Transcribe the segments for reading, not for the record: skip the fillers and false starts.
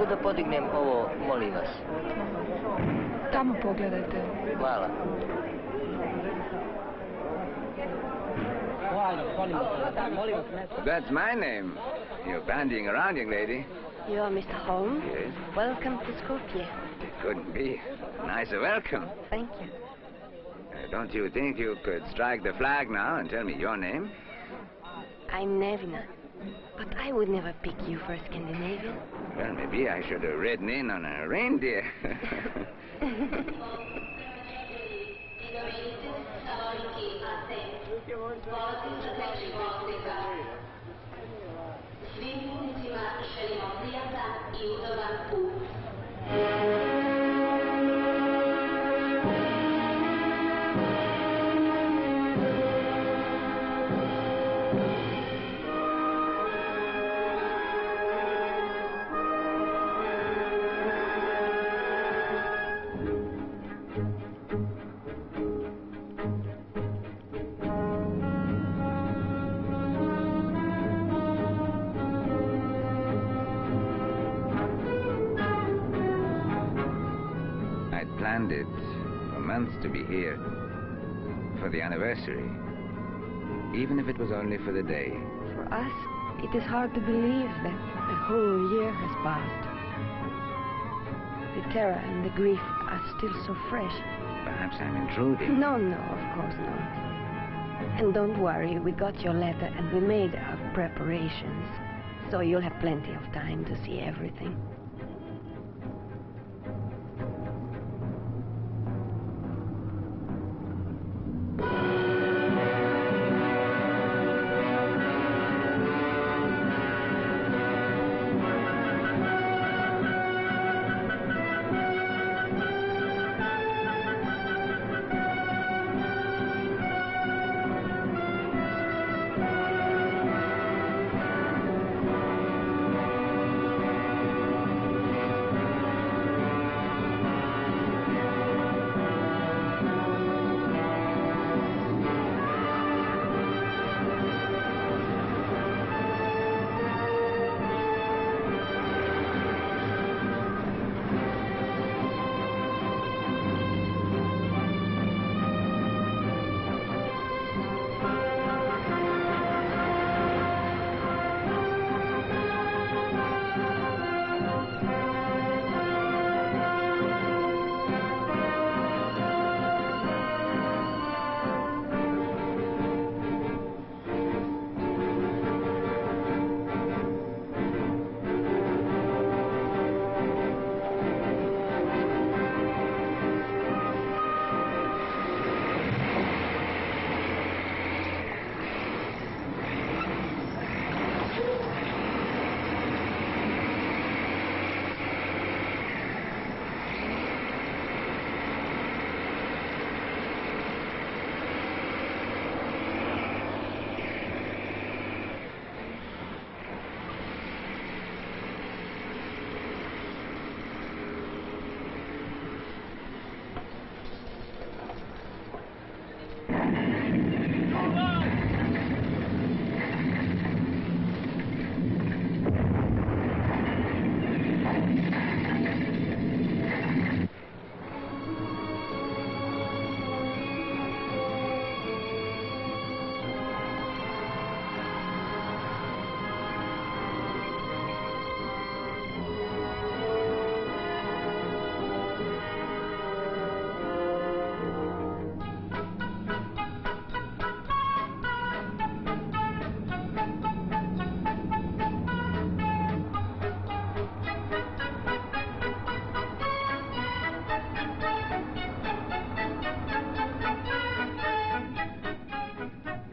da podignem ovo, molim vas? Tamo pogledajte. Hvala. That's my name. You're bandying around, young lady. You are Mr. Holmes? Yes. Welcome to Skopje. It couldn't be nicer welcome. Thank you. Don't you think you could strike the flag now and tell me your name? I'm Nevina. But I would never pick you for a Scandinavian. Well, maybe I should have ridden in on a reindeer. Planned it for months to be here for the anniversary, even if it was only for the day. For us, it is hard to believe that a whole year has passed. The terror and the grief are still so fresh. Perhaps I'm intruding. No, of course not. And don't worry, we got your letter and we made our preparations, so you'll have plenty of time to see everything.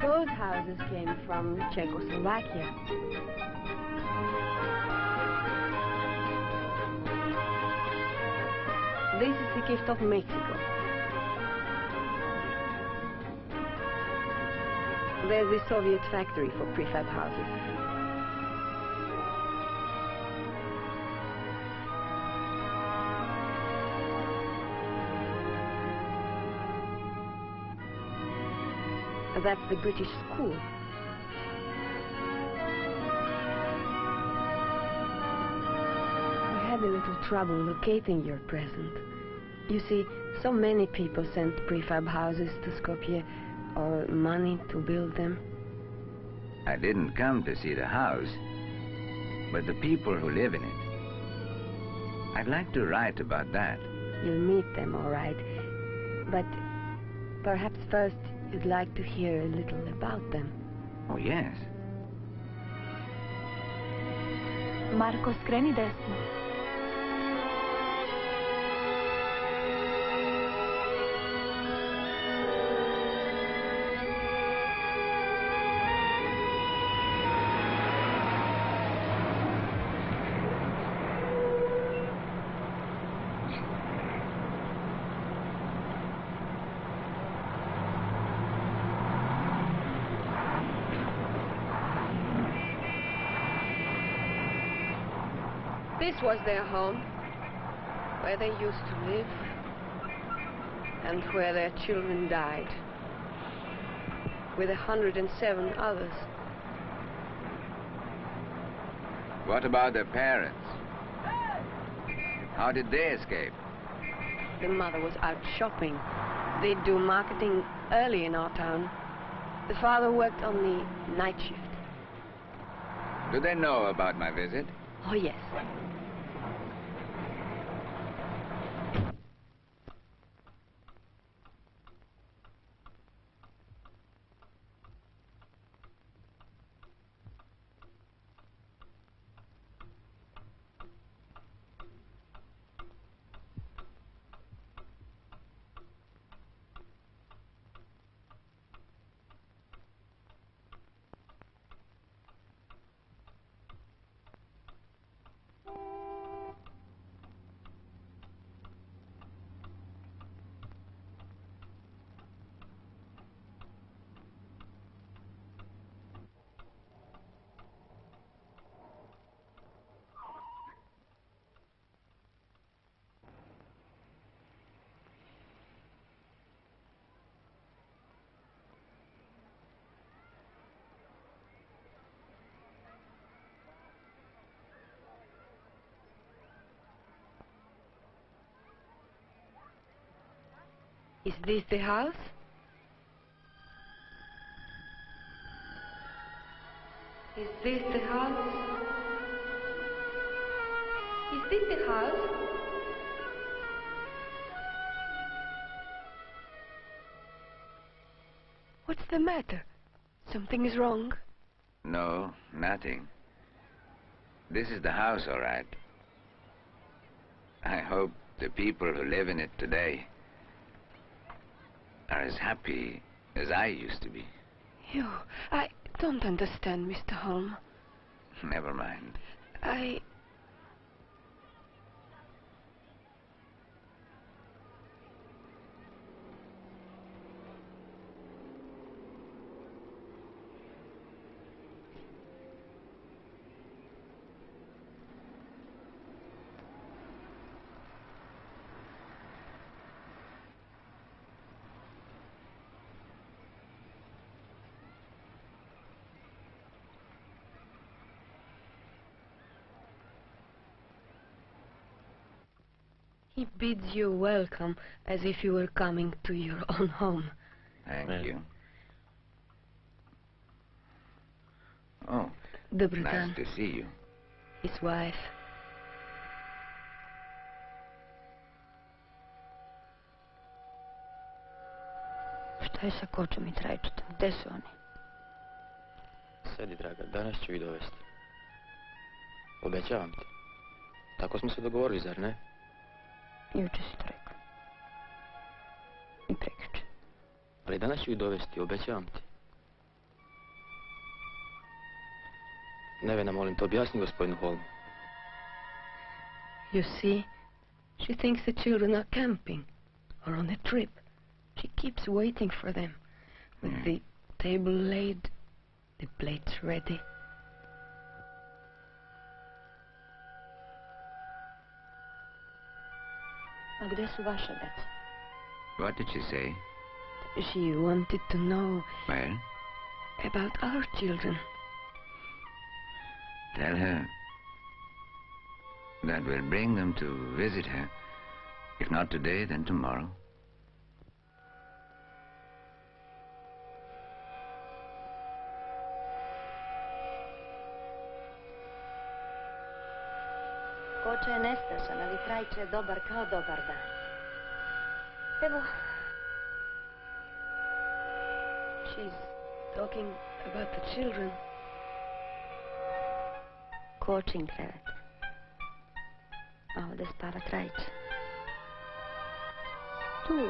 Those houses came from Czechoslovakia. This is the gift of Mexico. There's the Soviet factory for prefab houses. That's the British school. We had had a little trouble locating your present. You see, so many people sent prefab houses to Skopje, or money to build them. I didn't come to see the house, but the people who live in it. I'd like to write about that. You'll meet them, all right. But perhaps first you'd like to hear a little about them. Oh, yes. Marko, skreni desno. This was their home, where they used to live, and where their children died, with 107 others. What about their parents? How did they escape? The mother was out shopping. They do marketing early in our town. The father worked on the night shift. Do they know about my visit? Oh, yes. Is this the house? Is this the house? Is this the house? What's the matter? Something is wrong? No, nothing. This is the house, all right. I hope the people who live in it today are as happy as I used to be. I don't understand, Mr. Holm. Never mind. He bids you welcome, as if you were coming to your own home. Thank you. Oh, Dobar nice dan. to see you. His wife. Šta je sa kočom i trajčetom? Gde su oni? Sedi, draga, danas ću ih dovesti. Obećavam ti. Tako smo se dogovorili, zar ne? Juče si to rekao. I prekjuče. Ali danas ću ih dovesti, obećavam ti. Nevena, molim te, objasni gospodinu Holmu. You see, she thinks the children are camping or on a trip. She keeps waiting for them, with the table laid, the plates ready. A gde su vaša deca? What did she say? She wanted to know Well, about our children. tell her that will bring them to visit her. If not today, then tomorrow. Koča je nestašan, ali Trajče je dobar kao dobar dan. Evo. She's talking about the children. Kočin krevet. A ovdje spava Trajče. Tu,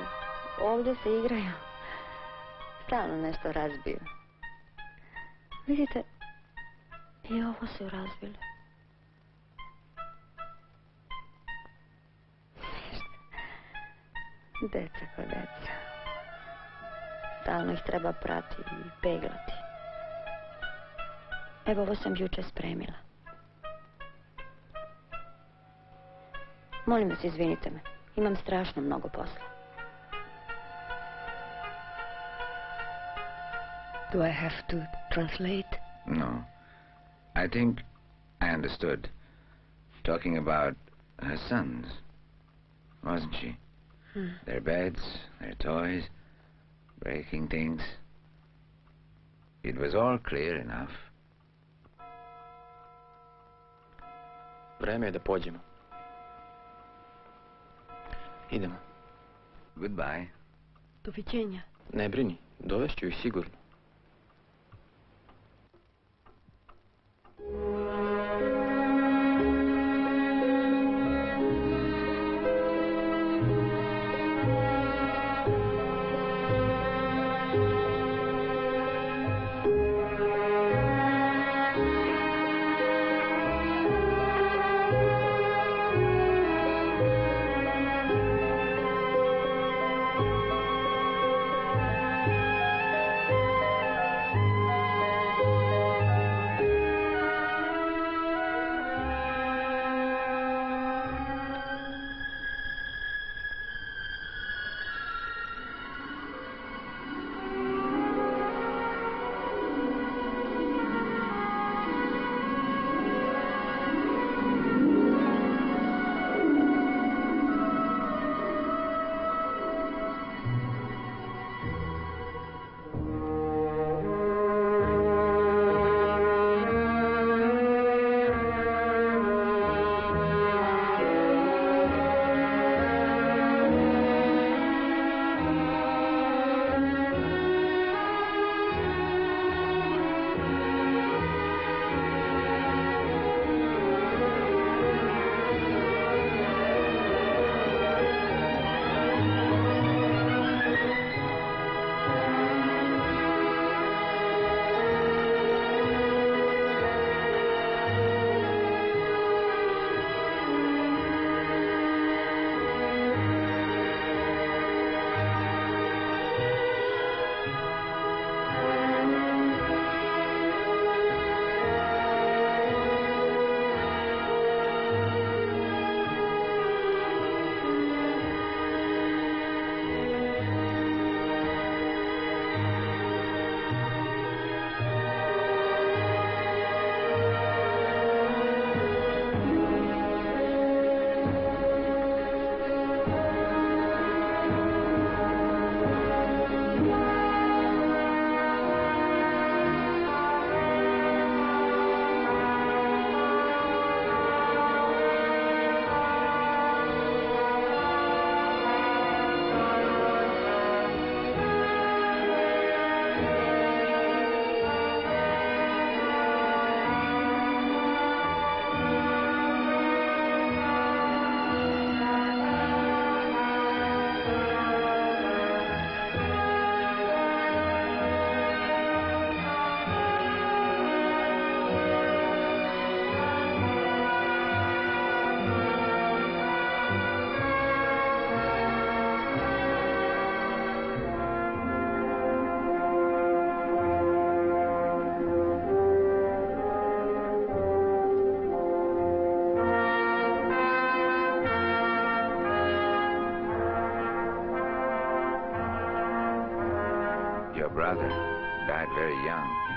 ovdje se igraju. Stalno nešto razbiju. Vidite, i ovo su razbili. Deca ko deca. Stalno ih treba prati i peglati. Evo, ovo sam juče spremila. Molim vas, izvinite me. Imam strašno mnogo posla. Do I have to translate? No. I think I understood. Talking about her sons, wasn't she? Their beds, their toys, breaking things. It was all clear enough. Vreme je da pođemo. Idemo. Goodbye. Doviđenja. Ne brini, dovešću ih sigurno. brother died very young.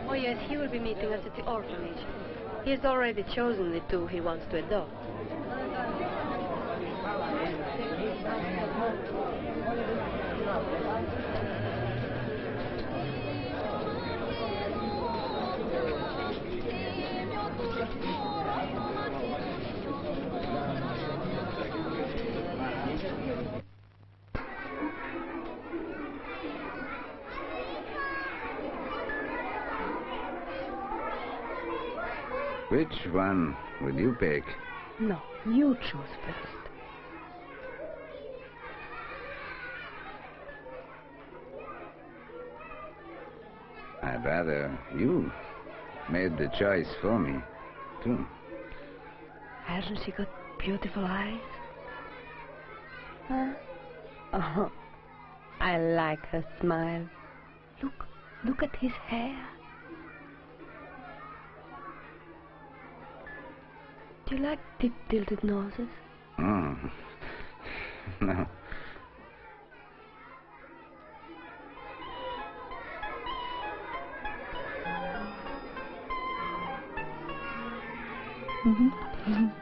Oh, yes, he will be meeting us at the orphanage. He has already chosen the two he wants to adopt. Which one would you pick? No, you choose first. I'd rather you made the choice for me, too. Hasn't she got beautiful eyes? Huh? Oh, I like her smile. Look at his hair. Do you like deep tilted noses? Oh, no.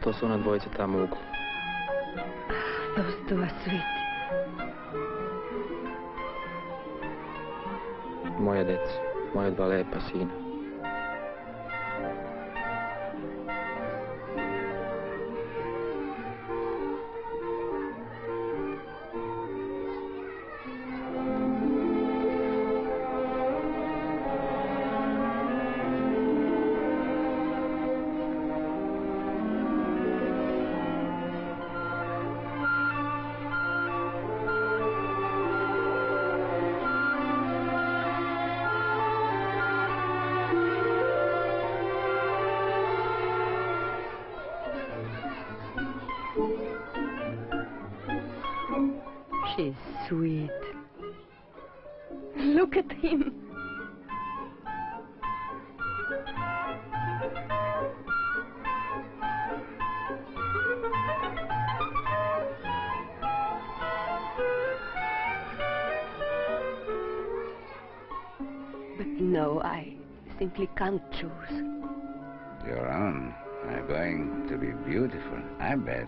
To su ona dvojica tamo u uglu. Those two are sweet. Moja deca, moja dva lepa sina. She's sweet. Look at him. But no, I simply can't choose. Your own are going to be beautiful, I bet.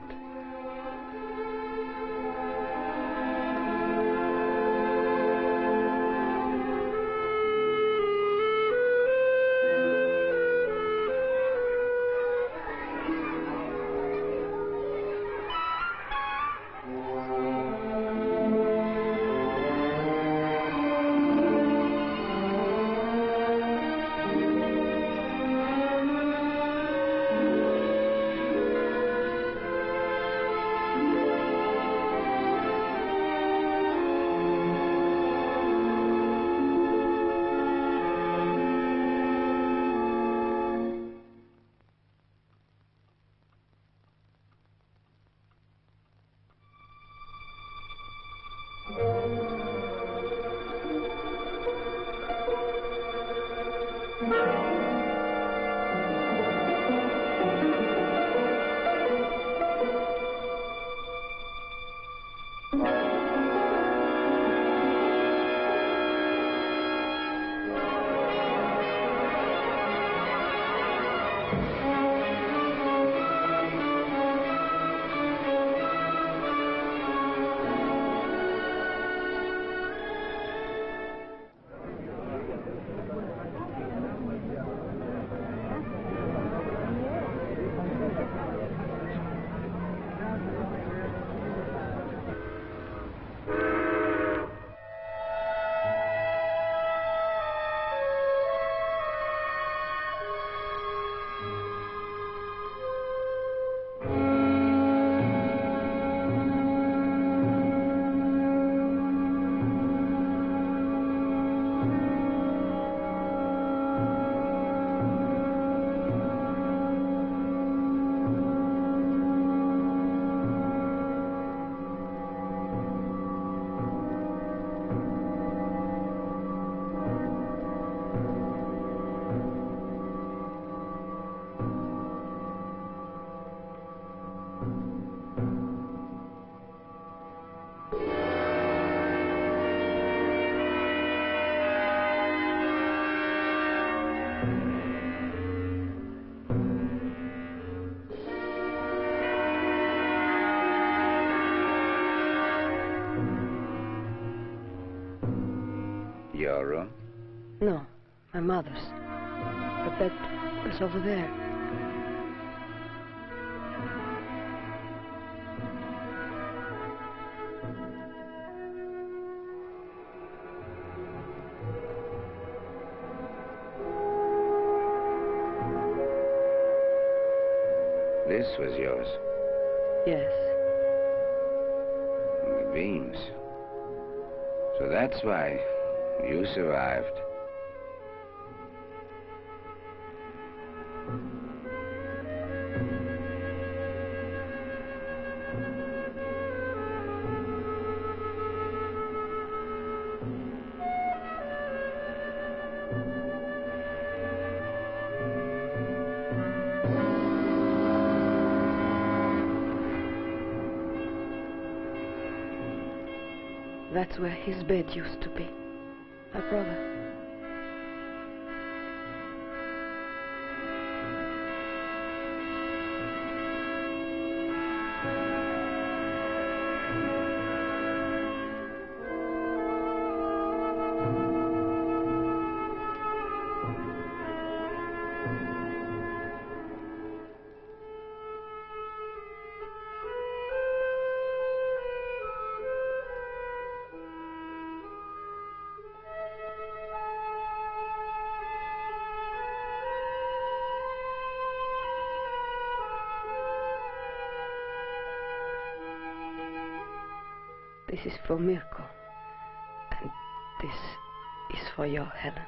Your room? No, my mother's. Her bed was over there. This was yours. Yes. The beams. So that's why you survived. That's where his bed used to be. My brother. This is for Mirko. And this is for your Helen.